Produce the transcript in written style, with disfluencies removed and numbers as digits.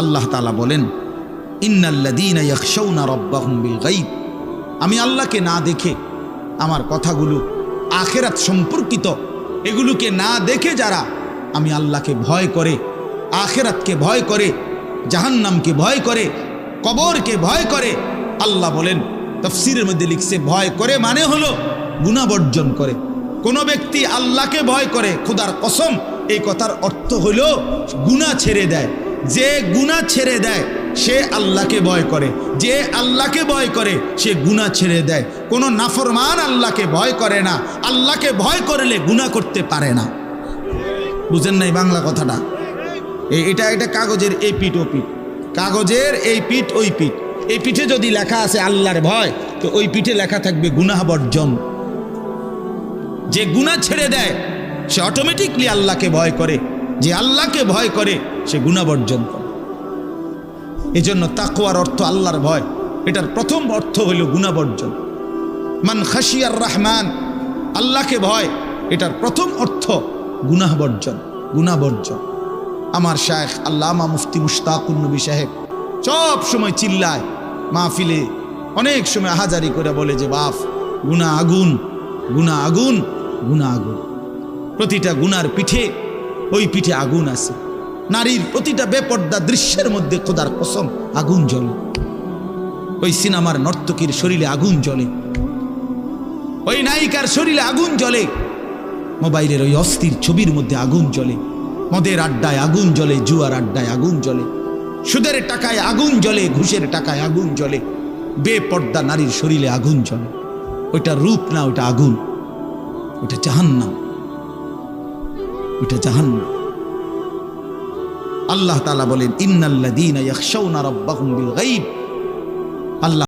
আল্লাহ তাআলা বলেন, ইন্নাল্লাযীনা ইয়াখশাউনা রাব্বাহুম বিল গায়ব, আমি আল্লাহকে না দেখে আমার কথাগুলো আখিরাত সম্পর্কিত এগুলোকে না দেখে যারা আমি আল্লাহকে ভয় করে, আখিরাতকে ভয় করে, জাহান্নামকে ভয় করে, কবরকে ভয় করে, আল্লাহ বলেন তাফসীরের মধ্যে লিখছে ভয় করে মানে হলো গুনাহ বর্জন করে। কোন ব্যক্তি আল্লাহকে ভয় করে, খোদার কসম এই কথার অর্থ হলো গুনাহ ছেড়ে দেয়। যে গুনাহ ছেড়ে দেয় সে আল্লাহকে ভয় করে, যে আল্লাহকে ভয় করে সে গুনাহ ছেড়ে দেয়। কোনো নাফরমান আল্লাহকে ভয় করে না, আল্লাহকে ভয় করলে গুনাহ করতে পারে না। বুঝেন নাই বাংলা কথাটা? এটা কাগজের এই পিঠ ও পিঠ, কাগজের এই পিঠ ওই পিঠ। এই পিঠে যদি লেখা আছে আল্লাহর ভয়, তো ওই পিঠে লেখা থাকবে গুনাহ বর্জন। যে গুনাহ ছেড়ে দেয় সে অটোমেটিকলি আল্লাহকে ভয় করে, যে আল্লাহকে ভয় করে সে গুনাহ বর্জন করে। এজন্য তাকওয়ার অর্থ আল্লাহর ভয়, এটার প্রথম অর্থ হইল গুনাহ বর্জন। মান খাশিয়ার রহমান, আল্লাহকে ভয়, এটার প্রথম অর্থ গুনাহ বর্জন, গুনাহ বর্জন। আমার শায়েখ আল্লামা মুফতি মুশতাকুন নবী সাহেব সব সময় চিল্লায় মাহফিলে, অনেক সময় হাজারি করে বলে যে বাপ গুনাহ আগুন, গুনাহ আগুন, গুনাহ আগুন। প্রতিটা গুনার পিঠে ওই পিঠে আগুন আছে। নারীর প্রতিটা বেপর্দা দৃশ্যের মধ্যে খোদার কসম আগুন জ্বলে। ওই সিনেমার নর্তকীর শরীরে আগুন জ্বলে, ওই নায়িকার শরীরে আগুন জ্বলে, মোবাইলের ওই অস্থির ছবির মধ্যে আগুন জ্বলে, মদের আড্ডায় আগুন জ্বলে, জুয়ার আড্ডায় আগুন জ্বলে, সুদের টাকায় আগুন জ্বলে, ঘুষের টাকায় আগুন জ্বলে, বেপর্দা নারীর শরীরে আগুন জ্বলে। ওইটা রূপ না, ওইটা আগুন, ওইটা জাহান্নাম, ওইটা জাহান্নাম। আল্লাহ তাআলা বলেন ইন্নাল্লাযীনা ইয়াখশাউনা রাব্বাহুম বিল গায়ব, আল্লাহ